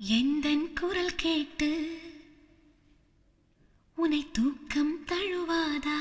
எந்தன் குரல் கேட்டு உனை தூக்கம் தழுவாதா?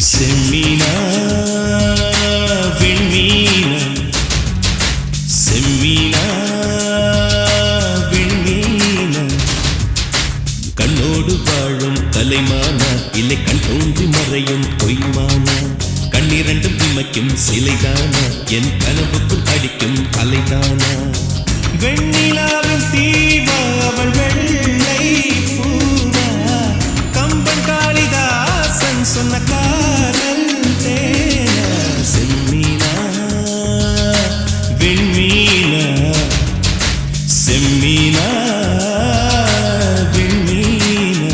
செம்மீனா விண்மீனா செம்மீனா விண்மீனா கண்ணோடு வாழும் தலைமானா இல்லை கண் தோன்றி மறையும் பொய்மானா கண்ணிரண்டும் இமைக்கும் சிலைதானா என் கனவுக்குள் அடிக்கும் அலைதானா வெண்ணிலாவின் தீவா அவள் வெள்ளை பூவா கம்பன் காளிதாசன் சொன்ன காதல் தேனா செம்மீனா விண்மீனா செம்மீனா விண்மீனா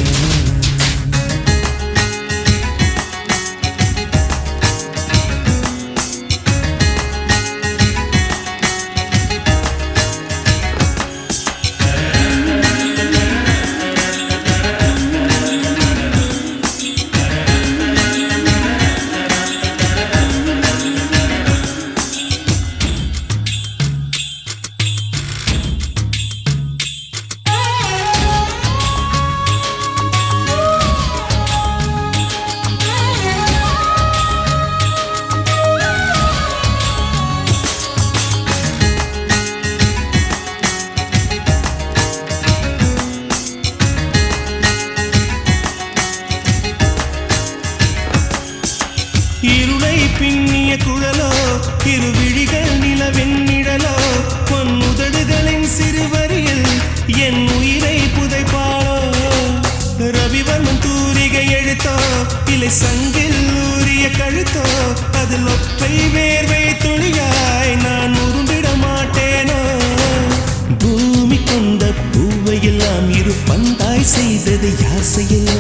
இருளை பின்னிய குழலோ இருவிழிகள் நிலவெண்ணிழலோ பொன்னுதடுகளின் சிறுவரியில் என் உயிரை புதைப்பாளோ ரவிவர்மன் தூரிகை எழுத்தோ இலை சங்கில் ஊறிய கழுத்தோ அதில் ஒற்றை வேர்வை துளியாய் நான் உருண்டிட மாட்டேனோ பூமி கொண்ட பூவையெல்லாம் இரு பந்தாய் செய்தது யார் செய்யலோ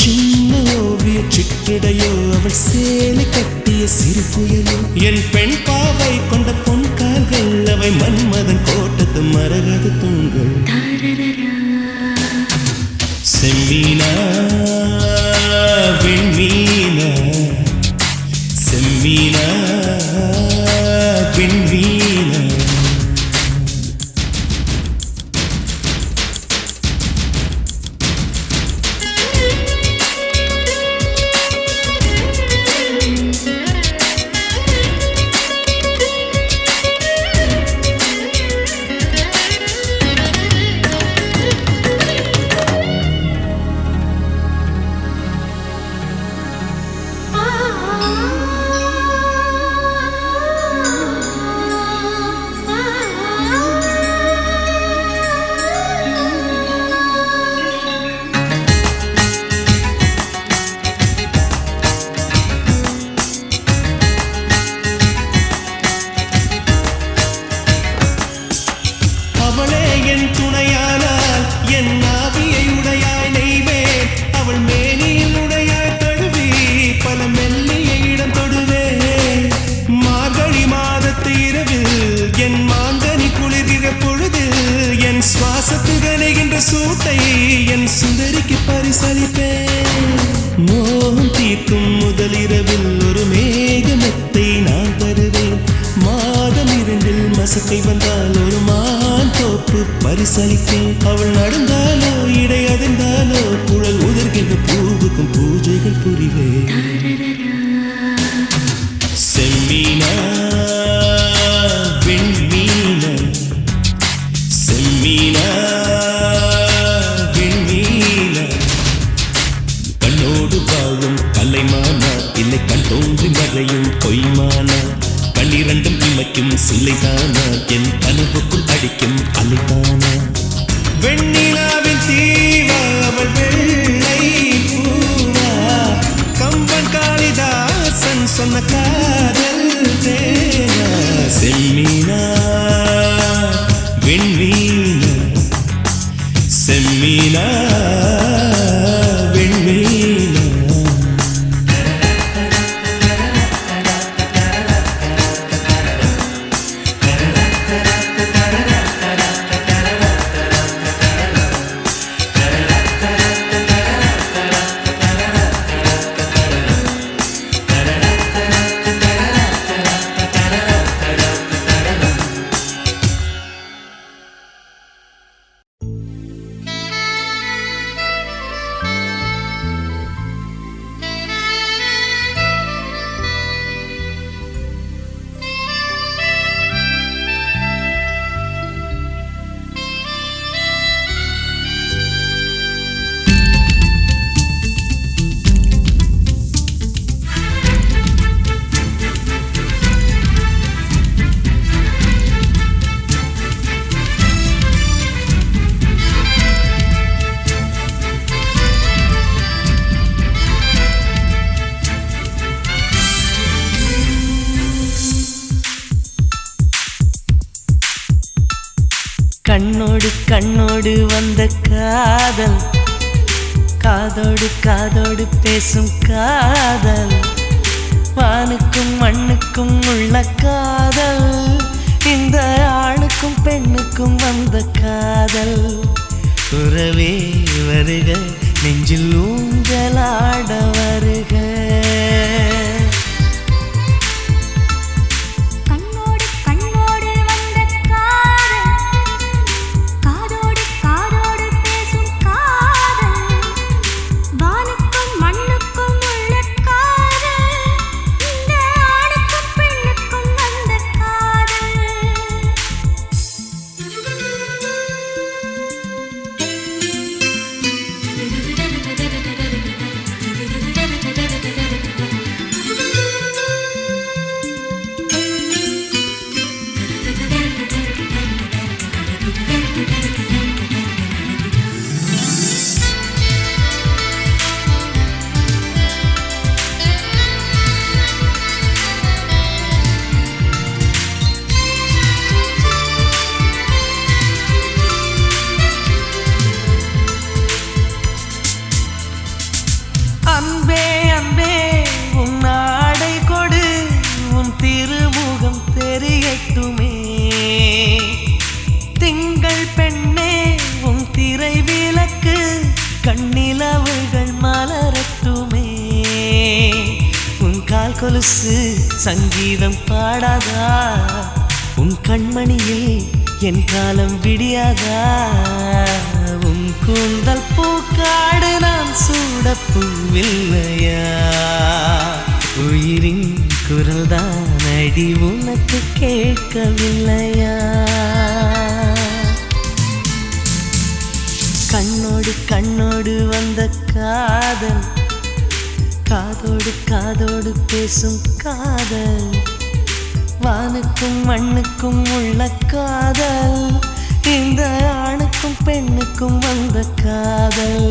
சின்ன ஓவிய சிக்கிடையோ அவள் சேலை கட்டிய சிறு புயலோ என் பெண் பாவை கொண்ட பொன் கால்கள் அவை மன்மதன் கோட்டத்து மரகத தூண்கள் செம்மீனா விண்மீனா செம்மீனா விண்மீனா அவளே என் துணையானால் என் ஆவியை உடையாய் நெய்வேன் அவள் மேனியில் உடையாய் தழுவி பல மெல்லிய இடம் தொடுவேன் மார்கழி மாதத்து இரவில் என் மாங்கனி குளிர்கிற பொழுதில் என் சுவாசத்து கனைகின்ற சூட்டை என் சுந்தரிக்கு பரிசளிப்பேன் மோகம் தீர்க்கும் முதலிரவில் ஒரு மேகமெத்தை நான் தருவேன் மாதம் இரண்டில் மசக்கை வந்தால் ஒரு மான் தோப்பு பரிசளிப்பேன் அவள் நடந்தாலோ இடை அதிர்ந்தாலோ குழல் உதிர்கின்ற பூவுக்கும் பூஜைகள் புரிவேன் செம்மீனா விண்மீனா செம்மீனா விண்மீனா கண்ணோடு வாழும் கலைமானா இல்லை கண் தோன்றி மறையும் பொய்மானா கண்ணிரண்டும் இமைக்கும் சிலைதானா என் கனவுக்குள் அடிக்கும் அலைதானா வெண்ணிலாவின் தீவா அவள் வெள்ளை பூவா கம்பன் காளிதாசன் சொன்ன காதல் தேனா செம்மீனா விண்மீனா செம்மீனா விண்மீனா கண்ணோடு கண்ணோடு வந்த காதல், காதோடு காதோடு பேசும் காதல், வானுக்கும் மண்ணுக்கும் உள்ள காதல், இந்த ஆணுக்கும் பெண்ணுக்கும் வந்த காதல். உறவே வருக, நெஞ்சில் ஊஞ்சலாட வருக. அன்பே அன்பே உன் ஆடை கொடு, உன் திருமுகம் தெரியட்டுமே. திங்கள் பெண்ணே உன் திரை விளக்கு, கண்ணிலவுகள் மலரட்டுமே. உன் கால் கொலுசு சங்கீதம் பாடாதா, உன் கண்மணியில் என் காலம் விடியாதா. உன் கூந்தல் பூக்காடு நான் சூடப்பூவில்லையா. உயிரின் குரல் தான் அடி உனக்கு கேட்கவில்லையா. கண்ணோடு கண்ணோடு வந்த காதல், காதோடு காதோடு பேசும் காதல், வானுக்கும் மண்ணுக்கும் உள்ள காதல், இந்த ஆணுக்கும் பெண்ணுக்கும் வந்த காதல்.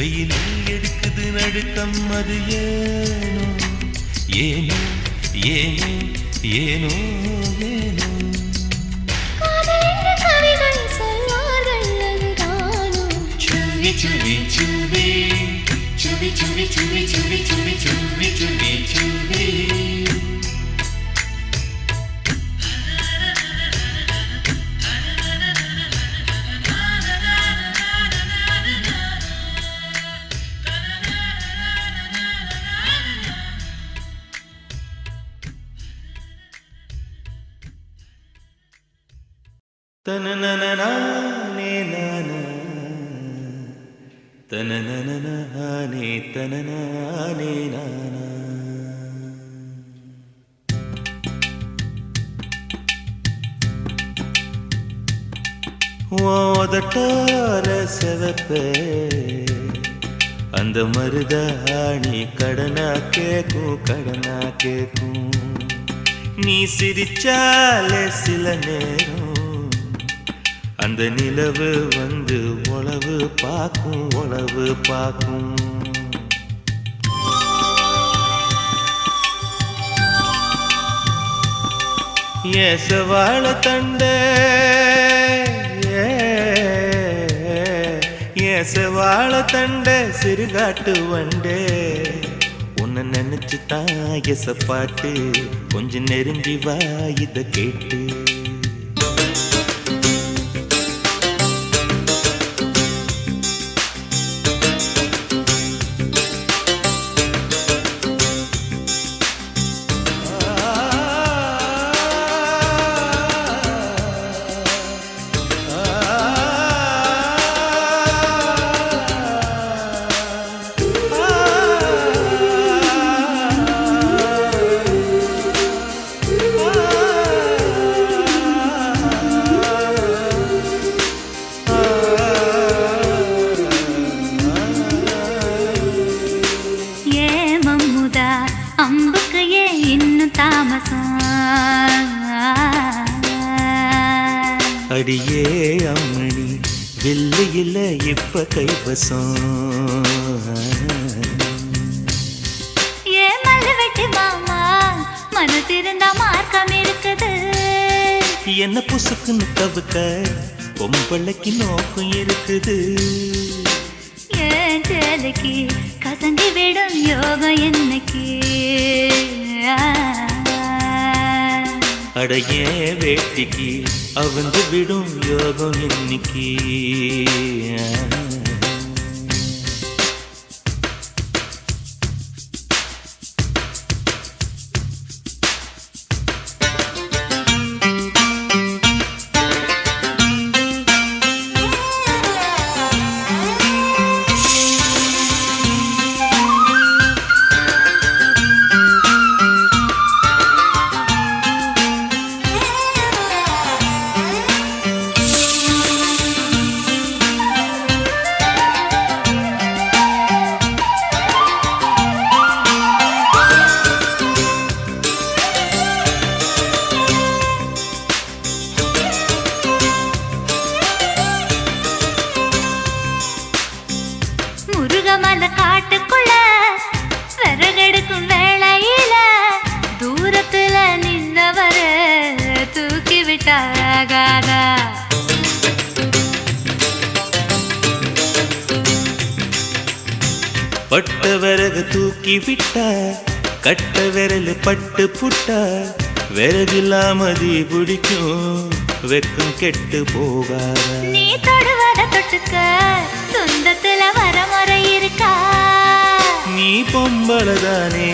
வெயிலில் எடுக்குது நடுக்கம் அது ஏனோ ஏனோ ஏனோ ஏனோ ஏனோ கவிகள் சொல்வார்கள் அதுதானோ சுவி சுவி சுவி சுவி சுவி சுவி சுவி சுவி சுவி சுவி சுவி தனனனனானே நானா தனனனனானே தனனானே நானா ஓதட்டார செவப்பே அந்த மருதாணி கடனா கேக்கும் நீ சிரிச்சாலே சில நேரம் அந்த நிலவு வந்து உளவு பார்க்கும் ஏசவாழ தண்டே ஏசவாழ தண்டே சிறுகாட்டு வண்டே உன்னை நினைச்சு தான் எசப்பாட்டு கொஞ்சம் நெருங்கி வா இத கேட்டு அடியே அம்மணி வெள்ளியில இப்ப கைவசம் வெட்டி மாமா மனசிருந்தா மார்க்கம் இருக்குது என்ன புசுக்குன்னு தவுக்க பொம்பளைக்கு நோக்கம் இருக்குது ஏன் சேலைக்கு கசங்கி விடும் யோகம் என்னைக்கு அடையே வேட்டிக்கு அவந்து விடும் யோகம் இன்னைக்கு முருகமல காட்டுக்குள்ள விறகெடுக்கும் வேளையில தூரத்துல நின்றவர தூக்கி விட்டாகாதா பட்ட விறகு தூக்கி விட்டா கட்ட விரல் பட்டு புட்டா விறகில்லாமதி பிடிக்கும் வெக்கம் கெட்டு போகாதா நீ தொடுவத தொட்டுக்க சொந்தத்துல வரமுறை இருக்கா நீ பொம்பளதானே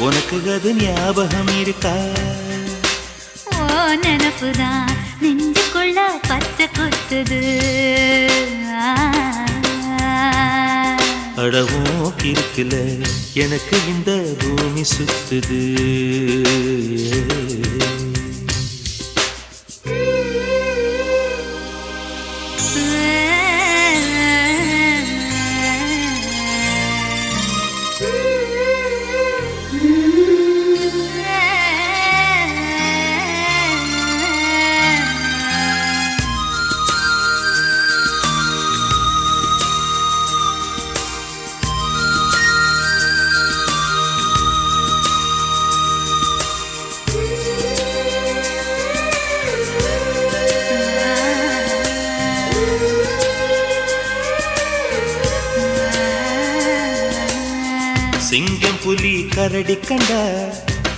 உனக்கு அது ஞாபகம் இருக்கா ஓ நினப்புதான் நெஞ்சுக்குள்ள பச்சை குத்துது அடவும் கிருக்குல எனக்கு இந்த பூமி சுத்துது கரடி கண்டா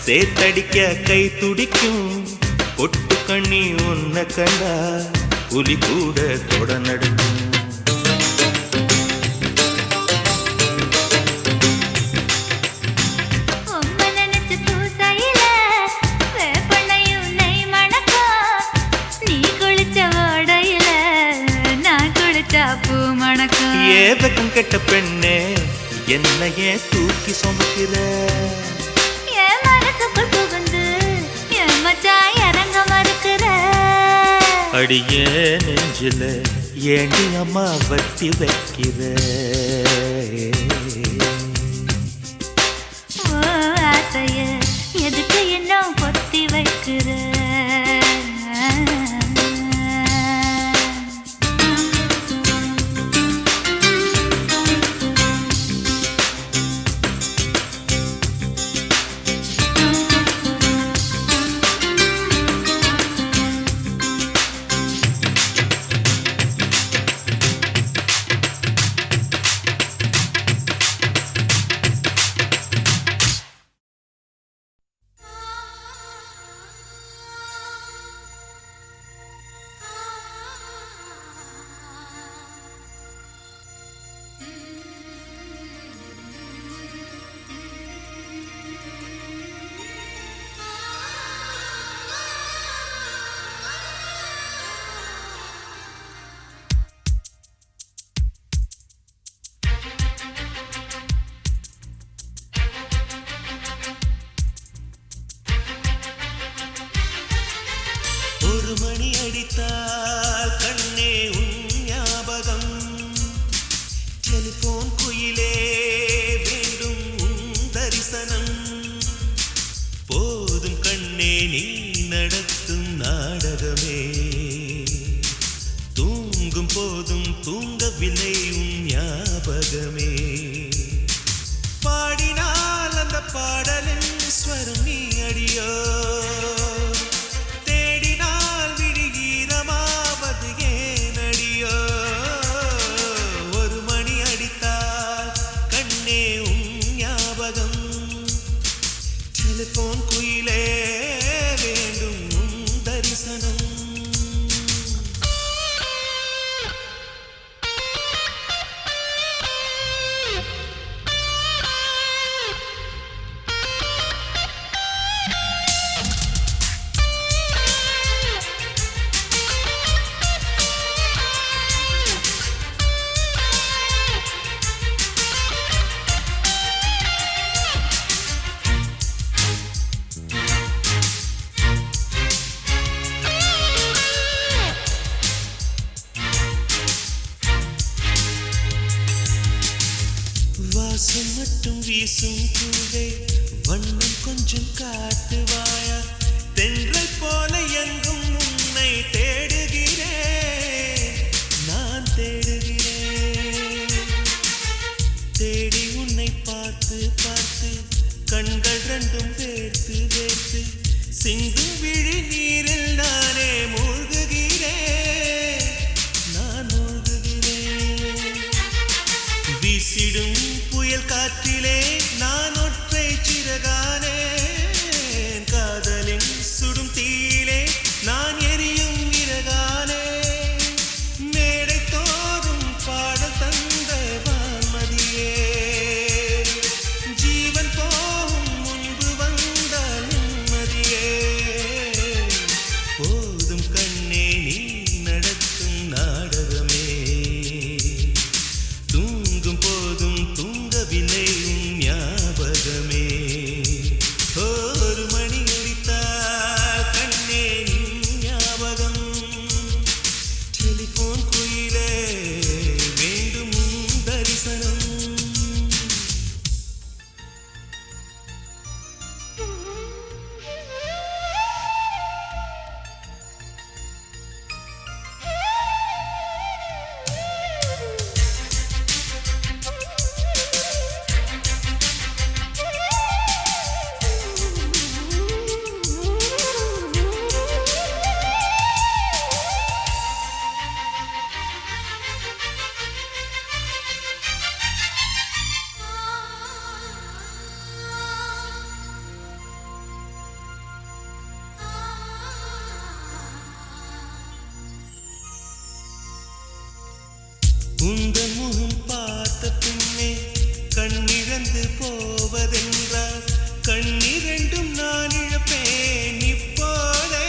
சேத்தடிக்க கை துடிக்கும் பொட்டு கண்ணி உன்னை கண்டா புலி கூட தொட நடுக்கும் ஏவகம் கெட்ட பெண்ணே என்னையே தூக்கி சுமக்கிற என் மனசுக்குள் புகுந்து என் மச்சான் இறங்க மறுக்கிற அடியே நெஞ்சில ஏண்டி அம்மா வட்டி வைக்கிற ஓ ஆசைய எதுக்கு இன்னும் பொத்தி வைக்கிற ஒரு மணி அடித்தால் கண்ணே உன் ஞாபகம் டெலிபோன் குயிலே வேண்டும் உன் தரிசனம் போதும் கண்ணே நீ நடத்தும் நாடகமே தூங்கும் போதும் தூங்கவில்லை உன் ஞாபகமே பாடினால் அந்த பாடலின் ஸ்வரம் நீ அடியோ டெலிபோன் குயிலே வேண்டும் உன் தரிசனம் வாசம் மட்டும் வீசும் பூவே வண்ணம் கொஞ்சம் காட்டுவாயா தென்றல் போல எங்கும் உன்னை தேடுகிறேன் நான் தேடுகிறேன் தேடி உன்னை பார்த்து பார்த்து கண்கள் ரெண்டும் வேர்த்து வேர்த்து சிந்தும் விழி நீரில் நானே மூழ்குகிறேன் நான் மூழ்குகிறேன் வீசிடும் புயல் காற்றிலே நான் ஒற்றை சிறகானே காதலின் சுடும் தீயிலே நான் எரியும் இறகானே மேடை தோறும் பாடல் தந்த வான்மதியே ஜீவன் போகும் முன்பு வந்த நிம்மதியே போதும் கண்ணே நீ நடத்தும் நாடகமே தூங்கும் போதும் தூங்கவில்லை உன் ஞாபகம் உந்தன் முகம் பார்த்த பின்னே கண்ணிழந்து போவதென்றால் கண்ணிரண்டும் நான் இழப்பேன் இப்போதே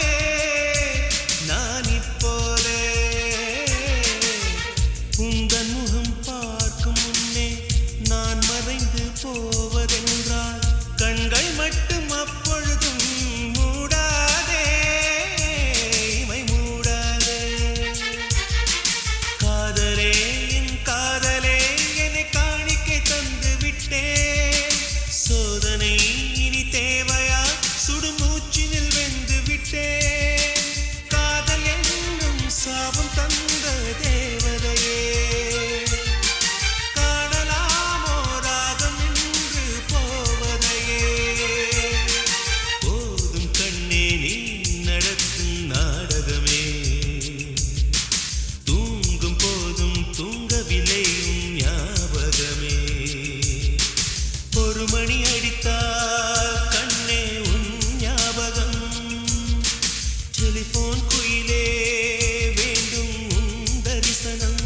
நான் இப்போதே உந்தன் முகம் பார்க்கும் முன்னே நான் மறைந்து போவதென்றால் கண்கள் மட்டும் அப்பொழுதும் மூடாதே இமை மூடாதே காதலே என் காதலே என்னை காணிக்கை தந்து விட்டேன் சோதனை இனி தேவையா சுடுமூச்சினில் வெந்து விட்டேன் காதல் என்னும் சாபம் தந்த தேவதையே காணலாமோ ராகம் நின்று போவதையே போதும் கண்ணே நீ நடத்தும் நாடகமே தூங்கும் போதும் தூங்கவில்லை உன் ஞாபகமே ஒரு மணி அடித்தால் கண்ணே உன் ஞாபகம் டெலிபோன் குயிலே வேண்டும் உன் தரிசனம்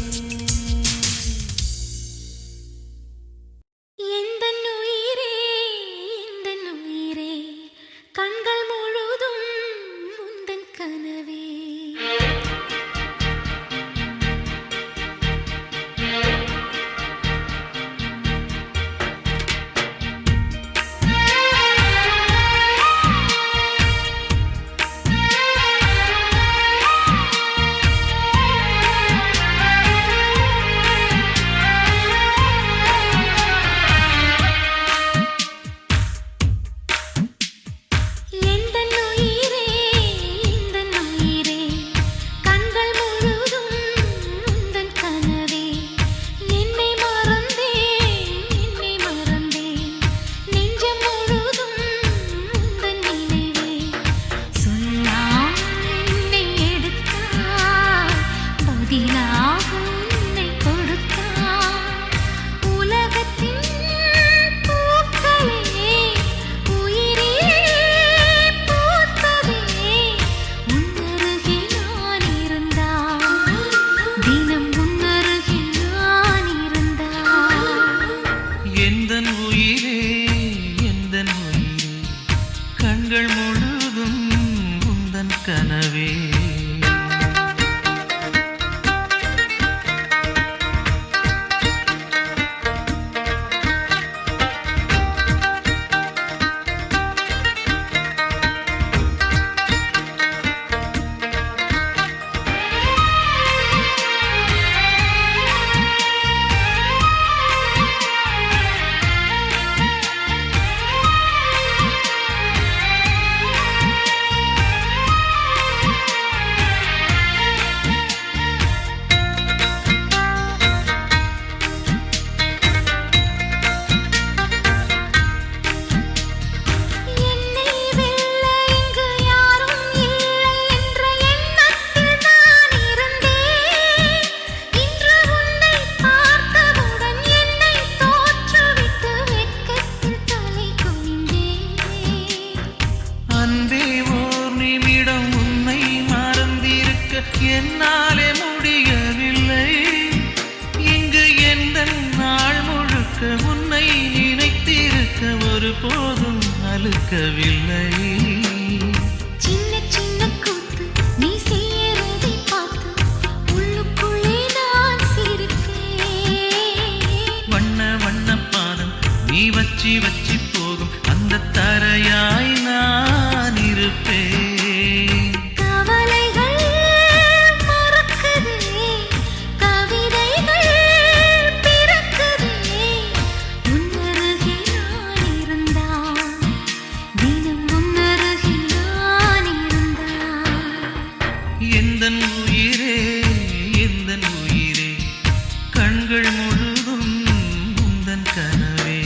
எந்தன் உயிரே எந்தன் உயிரே கண்கள் முழுதும் உந்தன் கனவே எந்தன் உயிரே எந்தன் உயிரே கண்கள் முழுதும் உந்தன் கனவே என்னை மறந்தேன் நெஞ்சம் முழுதும் உந்தன் நினைவே சொல்லால் என்னை எடுத்தாய் பதிலாக உன்னை கொடுத்தாய் உலகத்தின் பூக்களே உயிரே பூத்ததே உன்னருகில் நான் இருந்தால் தினம் உன்னருகில் நான் இருந்தால் எந்தன் உயிரே எந்தன் உயிரே கண்கள் முழுதும் உந்தன் கனவே என்னை வெல்ல இங்கு யாரும் இல்லை என்ற எண்ணத்தில் நான் இருந்தேன் இன்று உன்னை பார்த்தவுடன் என்னை தோற்றுவிட்டு வெட்கத்தில் தலை குனிந்தேன் அன்பே ஓர் நிமிடம் உன்னை மறந்திருக்க என்னாலே முடியவில்லை இங்கு எந்தன் நாள் முழுக்க உன்னை நினைத்திருக்க ஒருபோதும் அலுக்கவில்லை சின்ன சின்ன கூத்து நீ செய்யறதை பார்த்து உள்ளுக்குள்ளே நான் சிரிப்பேன் வண்ண வண்ண பாதம் நீ வச்சி வச்சி போகும் அந்த தரையாய் நான் இருப்பேன் கவலைகள் மறக்குதே கவிதைகள் பிறக்குதே உன்னருகில் நான் இருந்தால் தினம் உன்னருகில் நான் இருந்தால் எந்தன் உயிரே எந்தன் உயிரே கண்கள் முழுதும் உந்தன் கனவே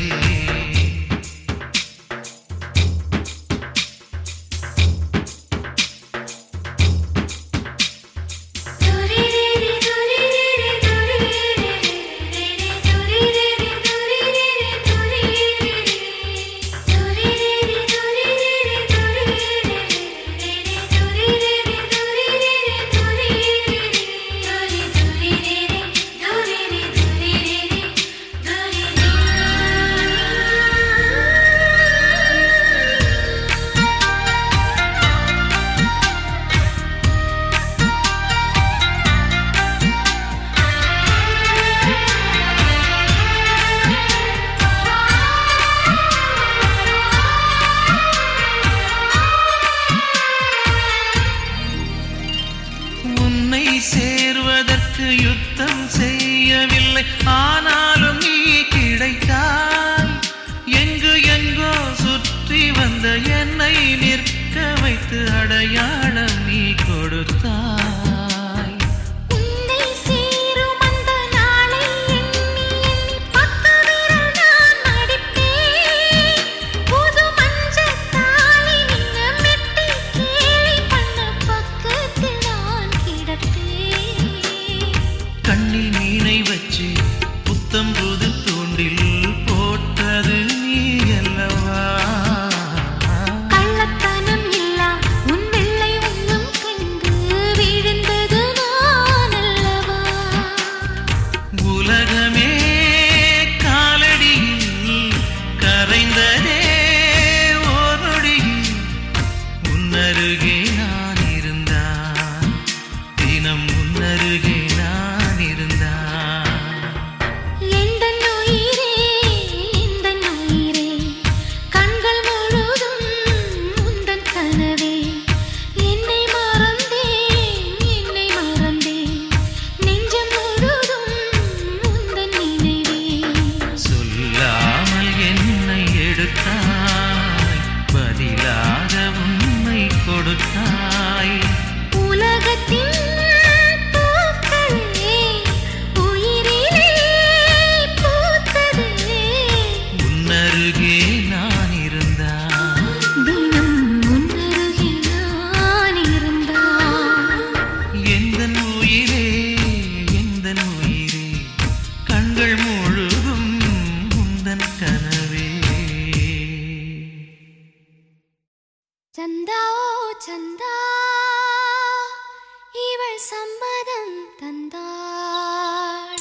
எனக்கு யுத்தம் செய்யவில்லை, ஆனாலும் நீ கிடைத்தாய். எங்கு எங்கோ சுற்றி வந்த என்னை நிற்க வைத்து அடையாளம் நீ கொடுத்தாய். உன்னை சேரும் அந்த நாளை எண்ணி எண்ணி 10 விரல் நான் மடிப்பேன். புது மஞ்சள் தாலி நீங்க மெட்டி கேலி பண்ண பக்கத்தில் நான் கிடப்பேன். கண்ணில் மீனை வச்சு புத்தம் புது தூண்டில் போட்டது நீ அல்லவா? கள்ளத்தனம் இல்லா உன் வெள்ளை உள்ளம் கண்டு விழுந்தது நான் அல்லவா? உலகமே காலடியில் கரைந்ததே ஓரொடியில். உன்னருகே நான் இருந்தான், தினம் உன்னருகே நான் இருந்தான். எந்தன் உயிரே எந்தன் உயிரே, கண்கள் முழுதும் உந்தன் கனவே. என்னை மறந்தேன் நெஞ்சம் முழுதும் உந்தன் நினைவே. சொல்லாமல் என்னை எடுத்தாய், பதிலாக உன்னை கொடுத்தாய். உலகத்தின் பூக்களே உயிரிலே பூத்ததே. உன்னருகே நான் இருந்தான், தினம் உன்னருகே நான் இருந்தான். எந்தன் உயிரே எந்தன் உயிரே, கண்கள் முழுதும் உந்தன் கனவே. சந்தா ஓ சந்தா, இவள் சம்மதம் தந்தாள்.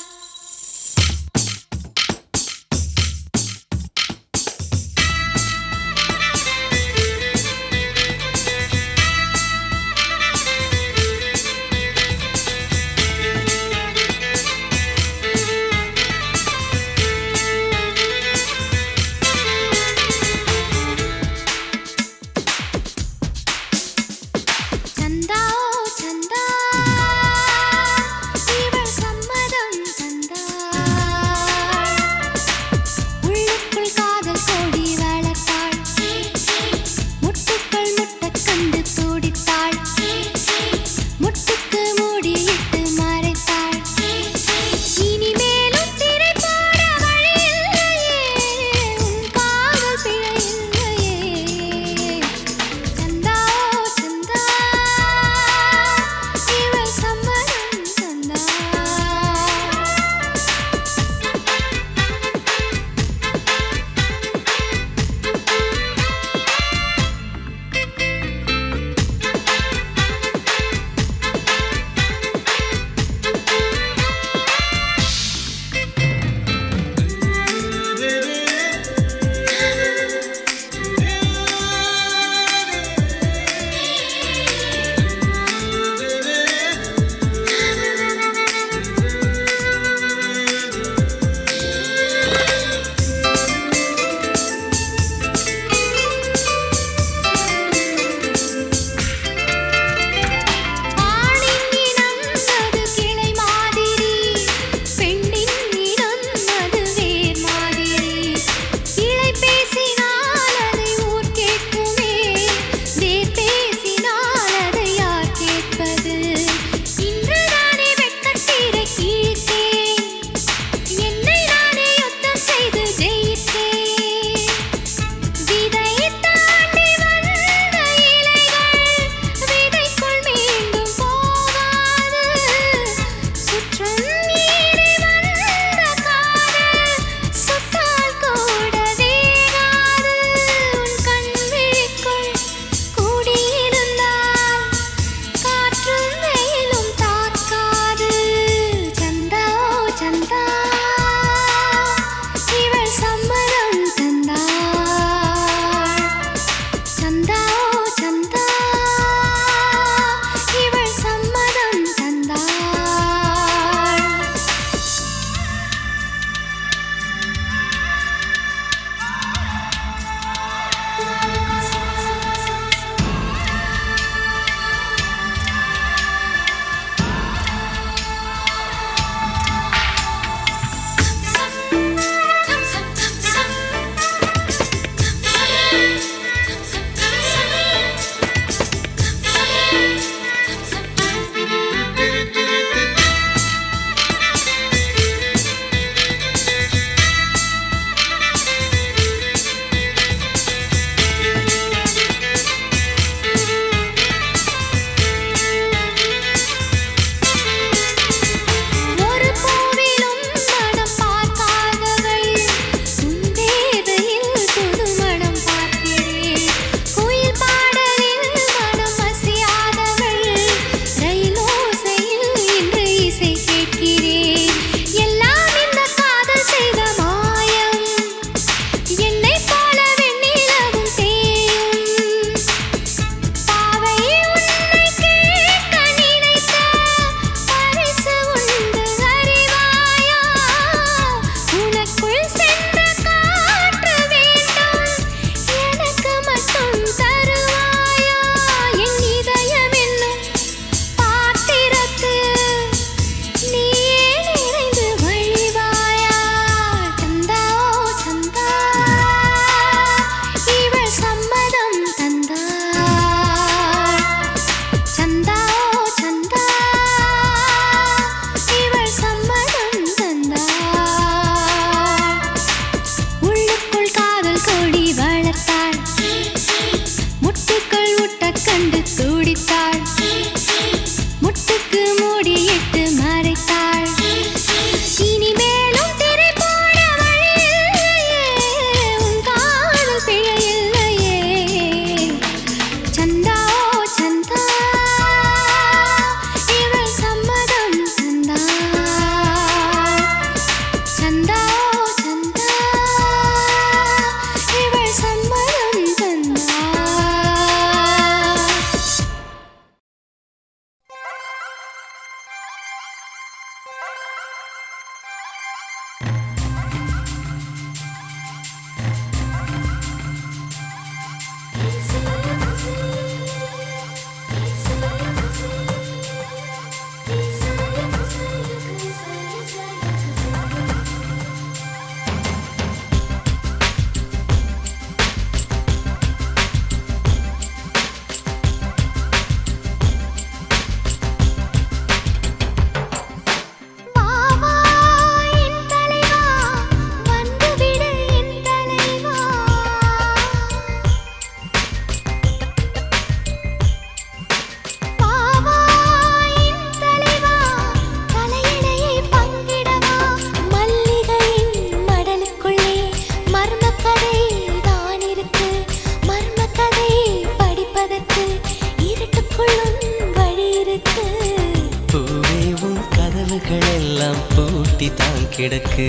பூட்டி தான் கிடக்கு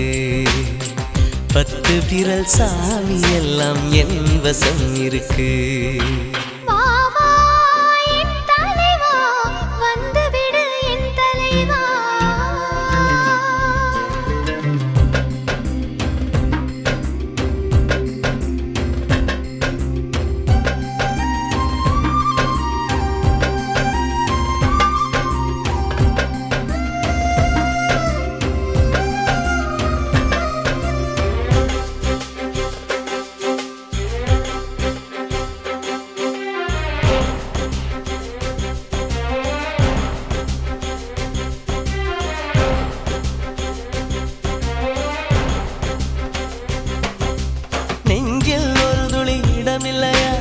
10 விரல் சாவி எல்லாம் என் வசம் இருக்கு நெஞ்சில் ஒரு துளி இடமில்லையா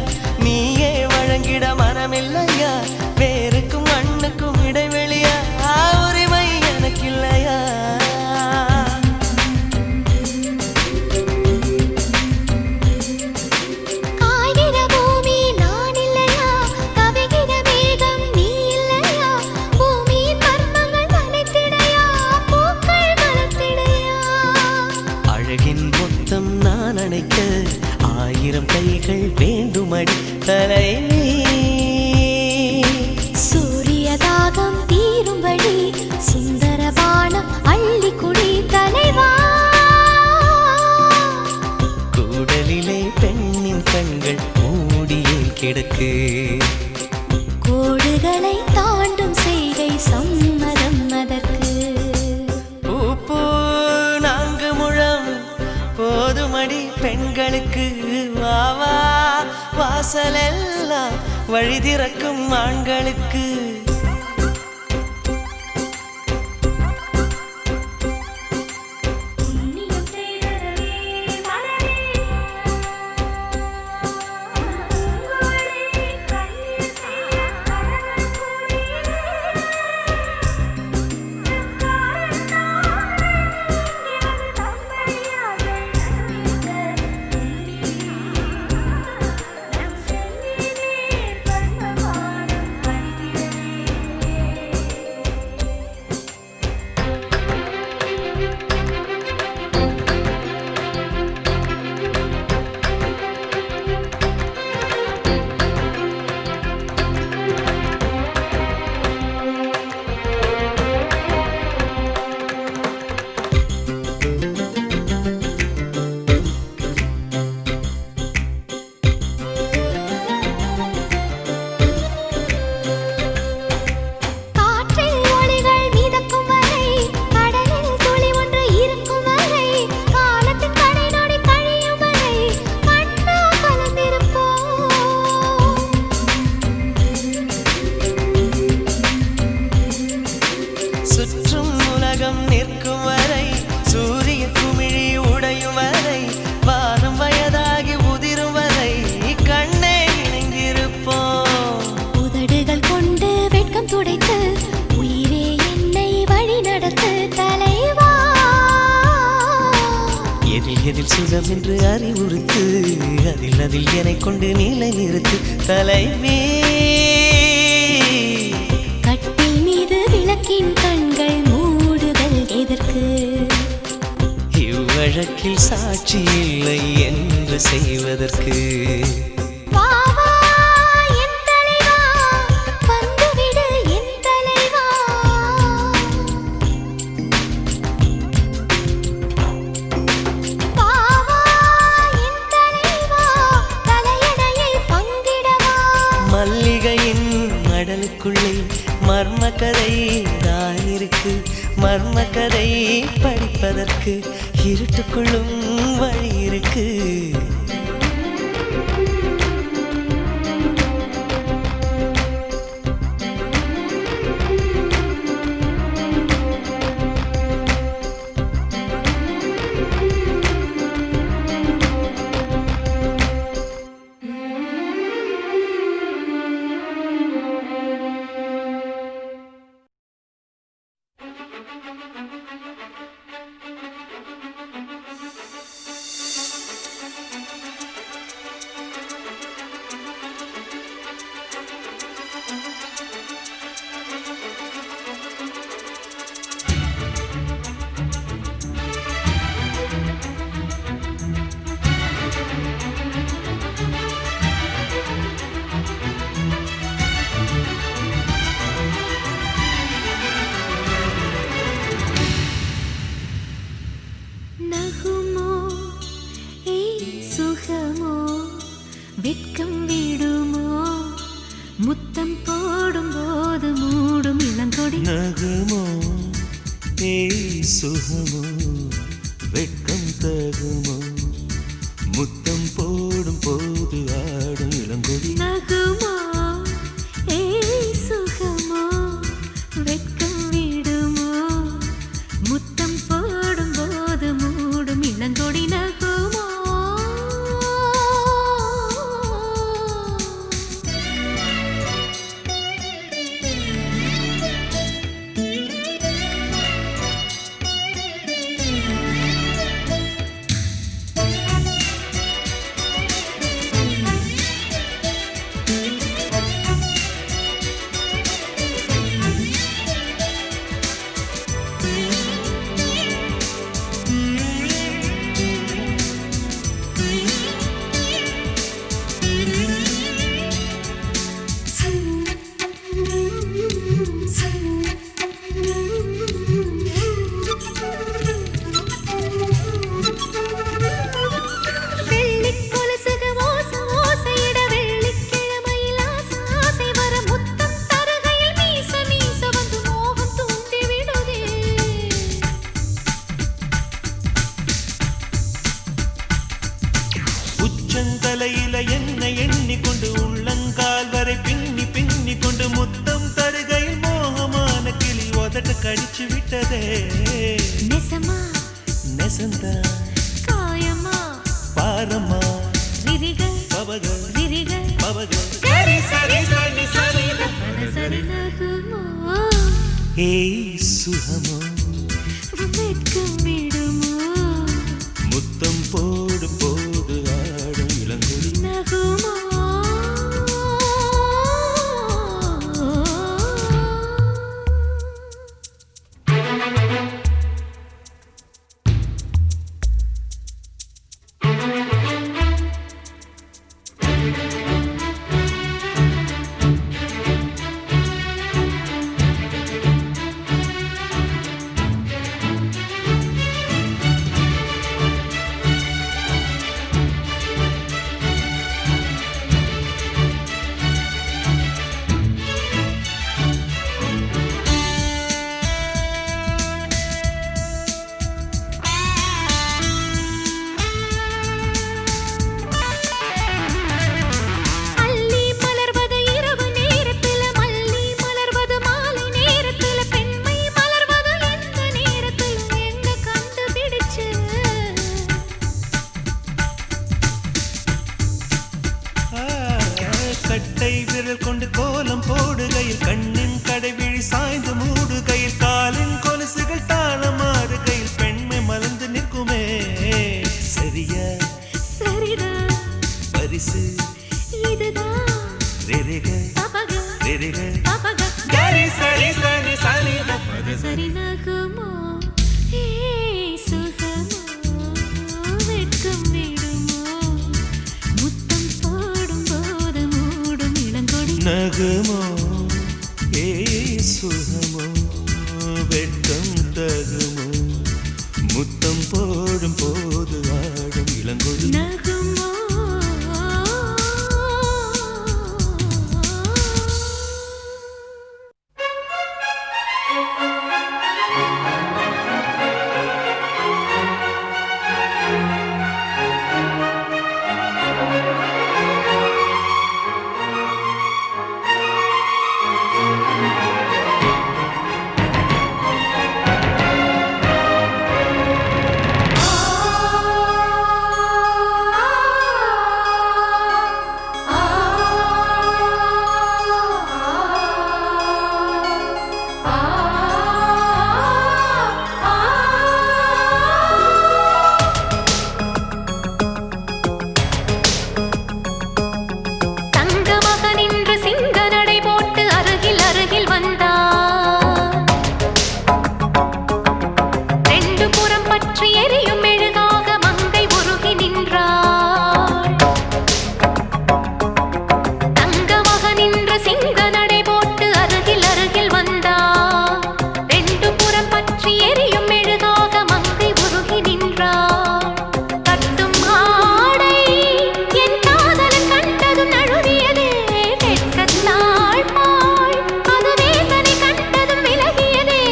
நீயே வழங்கிட மனமில்லையா வேருக்கும் மண்ணுக்கும் இடைவெளியா உரிமை எனக்கு இல்லையா காய்கிற பூமி நான் இல்லையா கவிகிற மேகம் நீ இல்லையா பூமியின் மர்மங்கள் மலைத்திடையா பூக்கள் மலர்த்திடையா அழகின் மொத்தம் நான் அணைக்க 1000 கைகள் வேண்டுமடி தலைவி சூரிய தாகம் தீரும்படி சுந்தர பானம் அள்ளி குடி தலைவா கூடலிலே பெண்ணின் கண்கள் மூடியே கிடக்கு கோடுகளை தாண்டும் செய்கை சம்மதம் அதற்கு பூ 4 முழம் போதுமடி பெண்களுக்கு வாவா வாசலெல்லாம் வழி திறக்கும் ஆண்களுக்கு சுற்றும் உலகம் நிற்கும் வரை சூரிய குமிழி உடையும் வரை வானம் வயதாகி உதிரும் வரை கண்ணே இணைந்திருப்போம் உதடுகள் கொண்டு வெட்கம் துடைத்து உயிரே என்னை வழி நடத்து தலைவா எதில் சுகம் என்று அறிவுறுத்து அதில் என்னை கொண்டு நிலை நிறுத்து தலைவி கட்டில் மீது விளக்கின் கண்கள் மூடுதல் எதற்கு இவ்வழக்கில் சாட்சி இல்லை என்று செய்வதற்கு கேட்பதற்கு இருட்டுக்குள்ளும் வழி இருக்கு. வெட்கம் விடுமோ முத்தம் போடும் போது மூடும் இளங்கொடி நகுமோ ஏய் சுகமோ வெட்கம் தகுமோ முத்தம் போடும் போது ஆடும் இளங்கொடி நகுமோ ஏய் சுகமோ வெட்கம் விடுமோ முத்தம் போடும் போது மூடும் இளங்கொடி நகுமோ உச்சந்தலையில என்ன எண்ணிக்கொண்டு உள்ளங்கால் வரை பின்னி பின்னி கொண்டு முத்தம் தருகையில் மோகமான கிளி உதட்ட கடிச்சு விட்டதே. நெசமா நெசந்தா காயமா பாரமா விரிகள் பவகள் விரிகள் பவகள் சரி சரி சரி சரி சரி நகுமோ ஏய் சுகமோ வெட்கம் விடுமோ முத்தம் போடும் போது ஆடும் இளங்கொடி நகுமோ கட்டை விரல் கொண்டு கோலம் போடுகையில் கண்ணின் கடைவிழி சாய்ந்து மூடுகையில் காலின் கொலுசுகள் தாளமாடுகையில் பெண்மை மலர்ந்து நிற்குமே. சரியா சரிதான் பரிசு இதுதான் ரெரிக பபக ரெரிக பபக கரி சரி சரி சரி சரி நகுமோ ஏய் சுகமோ வெட்கம் விடுமோ முத்தம் போடும் போது மூடும் இளங்கொடி நகுமோ ஏய் சுகமோ வெட்கம் தகுமோ முத்தம் போடும் போது ஆடும் இளங்கொடி நகுமோ பற்றி எரியும் மெழுகாக மங்கை உருகி நின்றாள். தங்கமாக நின்ற சிங்க நடை போட்டு அருகில் அருகில் வந்தாள். ரெண்டு புறம் பற்றி எரியும் மெழுகாக மங்கை உருகி நின்றாள். கட்டும் ஆடை என் காதலன் கண்டதும் நழுவியதே வெட்கத்தாள் பாள். அது வேதனை கண்டதும் விலகியதே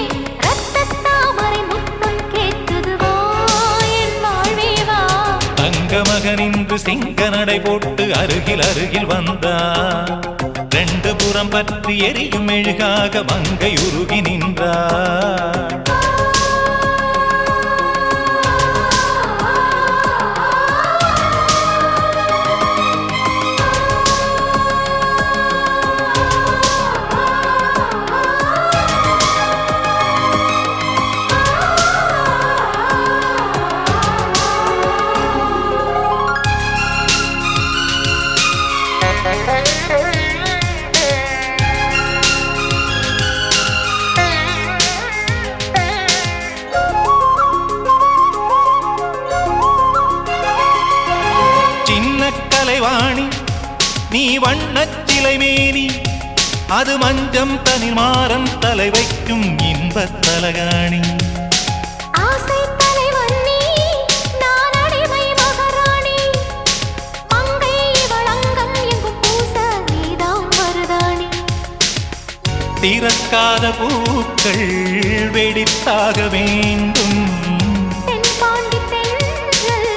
ரத்தத் தாமரை முத்தம் கேட்டது வா என் வாழ்வே வா. தங்கமகனின்று சிங்க நடை போட்டு அருகில் அருகில் வந்தா. ரெண்டு புறம் பற்றி எரியும் மெழுகாக மங்கை உருகி நின்றாள். கலைவாணி நீ வண்ணச் சிலை மேனி, அது மஞ்சம் தனி மாறன் தலை வைக்கும் இன்பத் தலகாணி. ஆசை தலைவன் நீ நான் அடிமை மகாராணி. மங்கை இவள் அங்கம் எங்கும் பூச நீதான் மருதாணி. திறக்காத பூக்கள் வெடித்தாக வேண்டும். தென்பாண்டி தென்றல்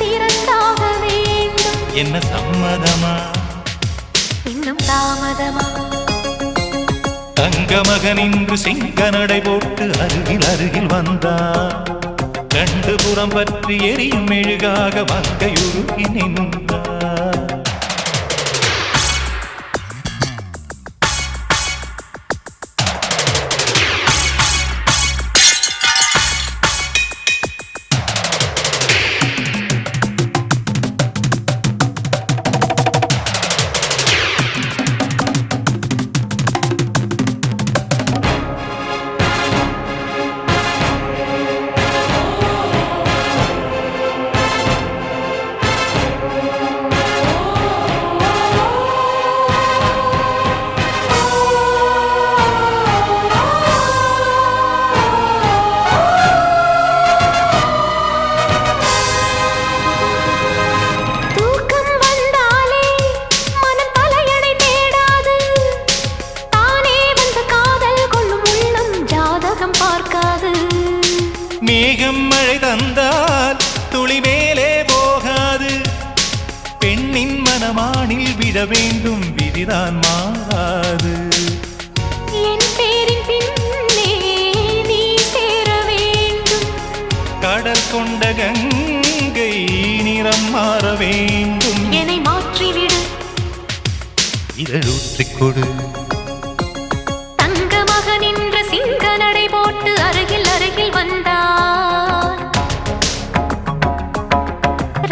திறந்தாக வேண்டும். என்ன சம்மதமா இன்னும் தாமதமா? தங்கமகனின்று சிங்க நடை போட்டு அருகில் அருகில் வந்தா. ரெண்டு புறம் பற்றி எரியும் மெழுகாக மங்கையுருகி நின்றா. மேகம் மழை தந்தால் துளி மேலே போகாது. பெண்ணின் மனமானில் விட வேண்டும், விதிதான் மாறாது. என் பேரின் பின்னே நீ சேர வேண்டும். கடல் கொண்ட கங்கை நிறம் மாற வேண்டும். என்னை மாற்றிவிடு, இதழூற்றிக் கொடு. தங்கமாக நின்ற சிங்க நடை போட்டு அருகில் அருகில் வந்தார்.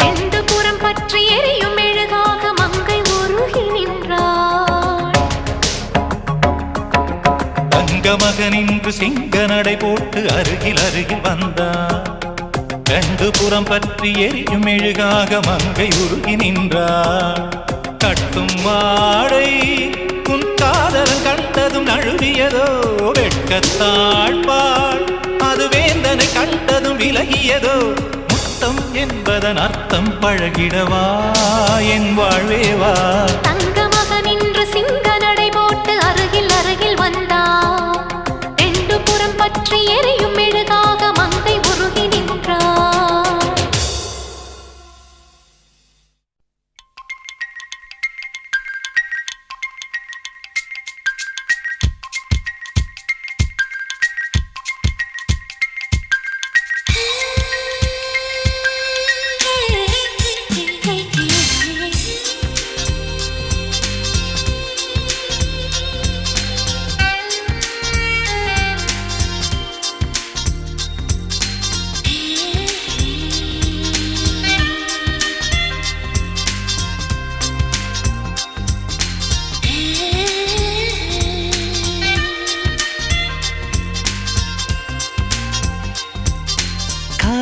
ரெண்டு புறம் பற்றி எரியும் மெழுகாக மங்கை உருகி நின்றாள். தங்கமகனின்று சிங்க நடை போட்டு அருகில் அருகில் வந்தார். ரெண்டு புறம் பற்றி எரியும் மெழுகாக மங்கை உருகி நின்றார். கட்டும் வாடை உன் காதலன் கண்டதும் நழுவியதோ வெட்கத்தாள் பாள். அது வேந்தனை கண்டதும் விலகியதோ முத்தம் என்பதன் அர்த்தம் பழகிடவா என் வாழ்வேவா. தங்கமாக நின்று சிங்க நடை போட்டு அருகில் அருகில் வந்தார். ரெண்டு புறம் பற்றி எரியும் மெழுகாக மங்கை உருகி நின்றார்.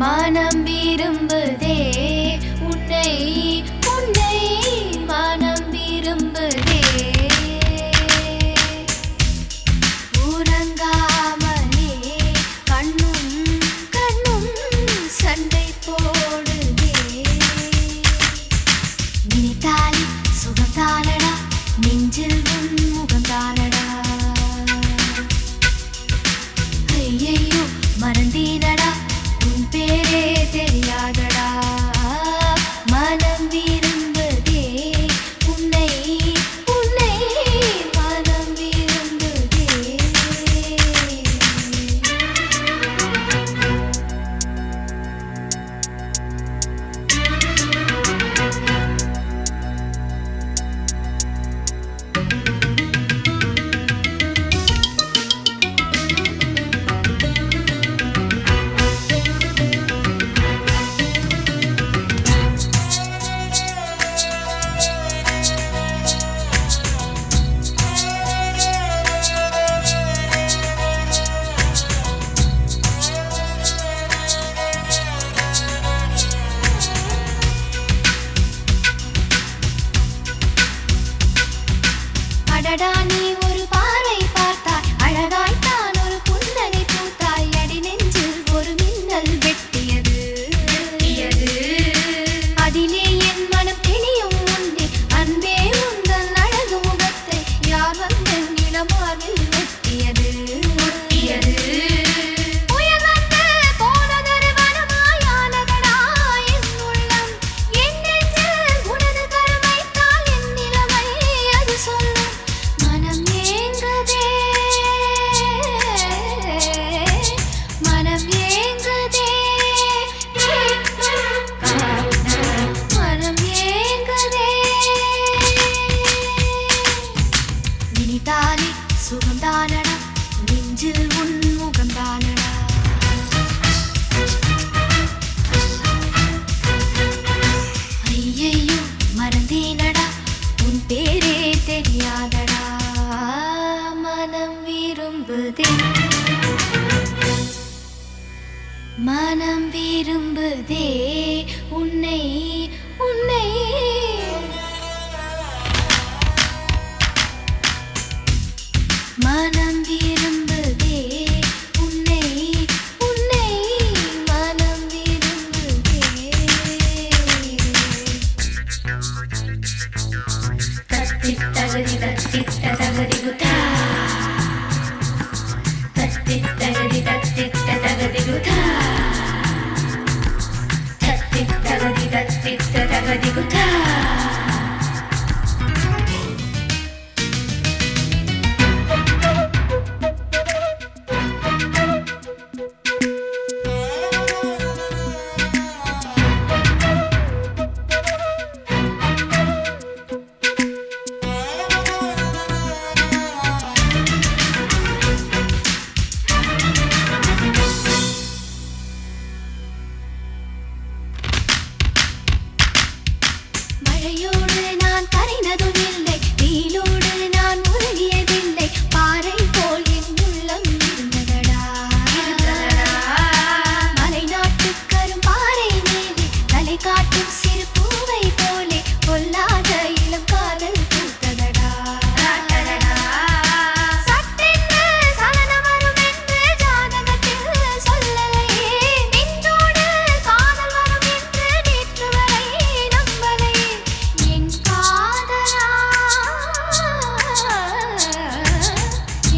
மனம் விரும்புதே உன்னை உன்னை மனம் விரும்புதே உறங்காமலே கண்ணும் கண்ணும் சண்டை போடுதே நினைத்தாலே சுகம்தானடா நெஞ்சில் உன் முகம்தானடா ஐயையோ மறந்தீனடா உன் பேரே தெரியாதடா மனம் விரும்புதே உன்னை உன்னை மனம் விரும்புதே அடடா நீ ஒரு பார்வை பார்த்தாய் அழகாய்த்தான் ஒரு புன்னகை பூத்தாய் அடி நெஞ்சில் ஒரு மின்னல் வெட்டியது அதிலே என் மனம் தெளியும் உண்டே அன்பே உந்தன் அழகு முகத்தை யார் வந்து இளமார்பில் ஒட்டியது உயர்ந்த போனதொரு வனமாயானதடா என் உள்ளம் என் நெஞ்சில் உனது கரம் வைத்தால் என் நிலைமை அது சொல்லும் மனம் ஏங்குதே மனம் ஏங்குதே மனம் ஏங்குதே நினைத்தாலே சுகம்தானடா நெஞ்சில் உன் முகம்தானடா ஐயையோ மறந்தேனடா உன் பேரே தெரியாதடா மனம் விரும்புதே மனம் விரும்புதே உன்னை உன்னை மனம் விரும்புதே உன்னை உன்னை மனம் விரும்புதே மழையோடு நான் கரைந்ததும் இல்லை வெயிலோடு நான் உருகியதில்லை பாறை போல் என் உள்ளம் இருந்ததடா மலை நாட்டு கரும்பாறை மேலே தலை காட்டும் சிறு பூவை போலே கொல்லாத இளம் காதல் பூத்ததடா சட்டென்று சலனம் வரும் என்று ஜாதகத்தில் சொல்லலையே நெஞ்சோடு காதல் வரும் என்று நேற்று வரை நம்பலையே என் காதலா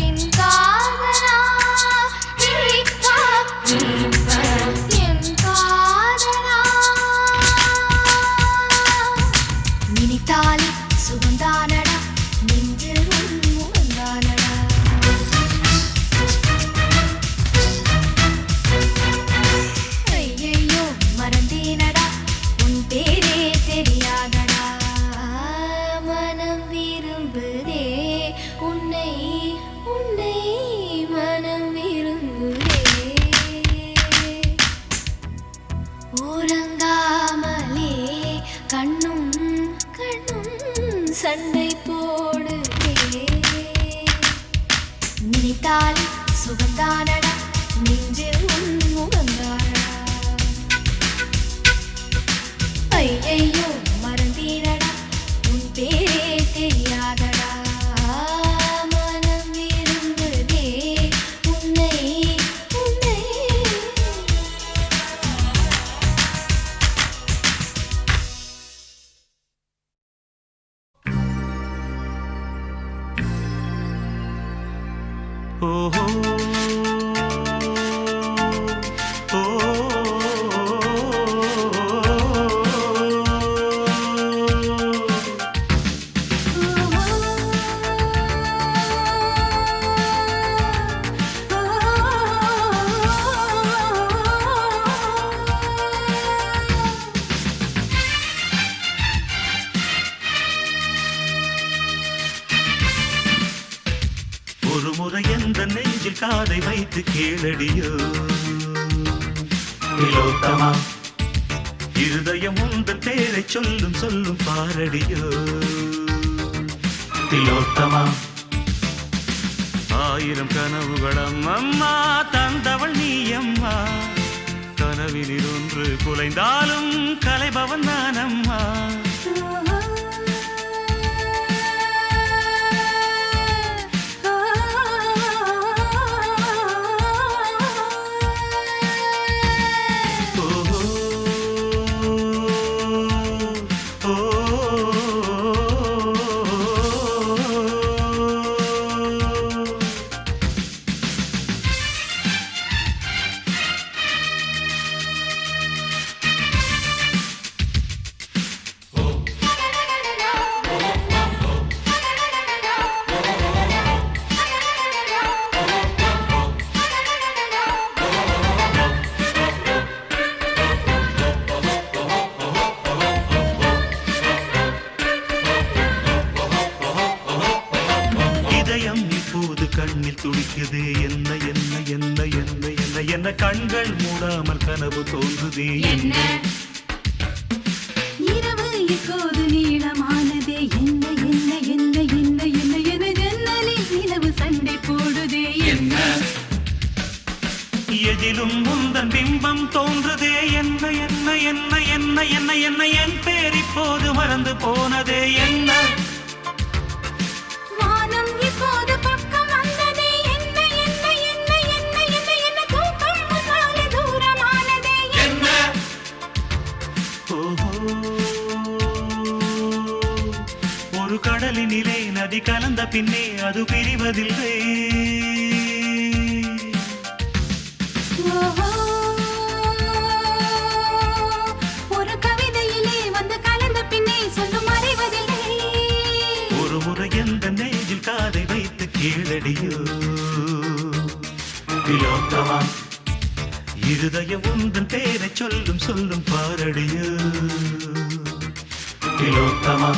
என் காதலா என் காதலா நினைத்தாலே சுகம்தானடா நெஞ்சில் உன் முகம்தானடா ஐயையோ மறந்தேனடா உன் பேரே தெரியாதடா மனம் விரும்புதே உன்னை உன்னை மனம் விரும்புதே நினைத்தால் சுகந்தானடா நெஞ்சில் உன் முகந்தானடா ஐயையோ மறந்தீரடா உன் பேரே தெரியாதடா மனம் விரும்புதே உன்னை உன்னை ஓஹோ ஓ ஒரு முறை எந்த நெஞ்சில் காதை வைத்து கேளடியோ திலோத்தமா இருதயம் உந்தன் பேரை சொல்லும் சொல்லும் பாரடியோ திலோத்தமா ஆயிரம் கனவுகளம் அம்மா தந்தவள் நீ அம்மா கனவினில் ஒன்று குலைந்தாலும் கலைபவன் நான் அம்மா கண்ணில் துடிக்குது என்ன என்ன என்ன என்ன என்ன என்ன கண்கள் மூடாமல் கனவு தோன்றுதே என்ன இரவு இப்போது நீளமானதே என்ன என்ன என்ன என்ன என்ன என ஜன்னலில் நிலவு சண்டை போடுதே என்ன எதிலும் முந்தன் பிம்பம் தோன்றுதே என்ன என்ன என்ன என்ன என்ன என்ன என் பேர் இப்போது மறந்து போனதே என்ன வானம் இப்போது பக்கம் வந்ததே என்ன என்ன என்ன என்ன என்ன என்ன தூக்கம் முன்னாலே தூரமானதே என்ன ஓஹோ ஒரு கடலினிலே நதி கலந்த பின்னே அது பிரிவதில்லை ஒரு கவிதையிலே வந்து கலந்த பின்னே சொல்லும் மறைவதில்லை ஒரு முறை எந்த நெஞ்சில் காதை வைத்து கேளடியோ திலோத்தமா இருதயம் உந்தன் பேரை சொல்லும் சொல்லும் பாரடியோ திலோத்தமா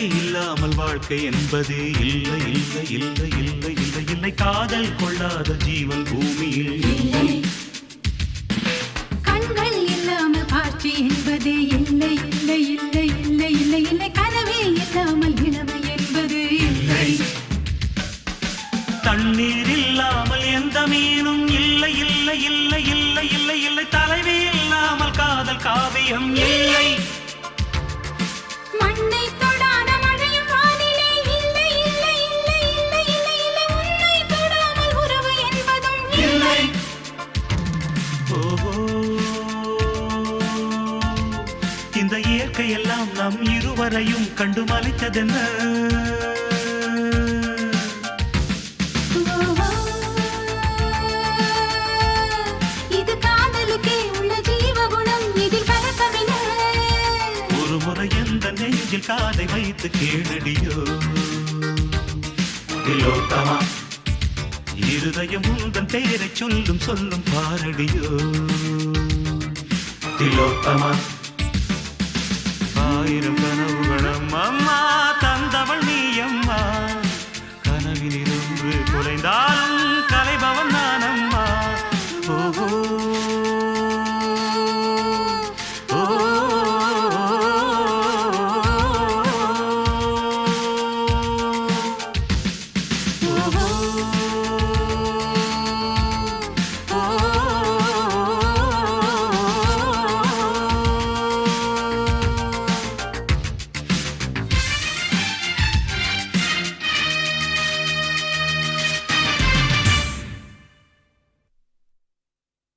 இல்லாமல் வாழ்க்கை என்பதே இல்லை இல்லை இல்லை இல்லை இல்லை இல்லை காதல் கொள்ளாத ஜீவன் பூமியில் இல்லை கண்கள் இல்லாமல் காட்சி என்பதே இல்லை இல்லை இல்லை இல்லை இல்லை இல்லை கனவே இல்லாமல் இளமை என்பது இல்லை தண்ணீர் இல்லாமல் எந்த மீனும் இல்லை இல்லை இல்லை இல்லை இல்லை இல்லை தலைவி இல்லாமல் காதல் காவியம் இல்லை மண்ணை தொடாத மழையும் வானிலே இல்லை இல்லை இல்லை இல்லை இல்லை இல்லை உன்னை தொடாமல் உறவு என்பதும் இல்லை ஓஹோ இந்த இயற்கையெல்லாம் நம் இருவரையும் கண்டு மலைத்ததென்ன இது காதலுக்கே உள்ள ஜீவகுணம் இதில் கலக்கமில்ல ஒரு முறை எந்த நெஞ்சில் காதை வைத்து கேளடியோ திலோத்தமா இருதயம் உந்தன் பேரை சொல்லும் சொல்லும் பாரடியோ திலோத்தமா ஆயிரம் கனவுகளம்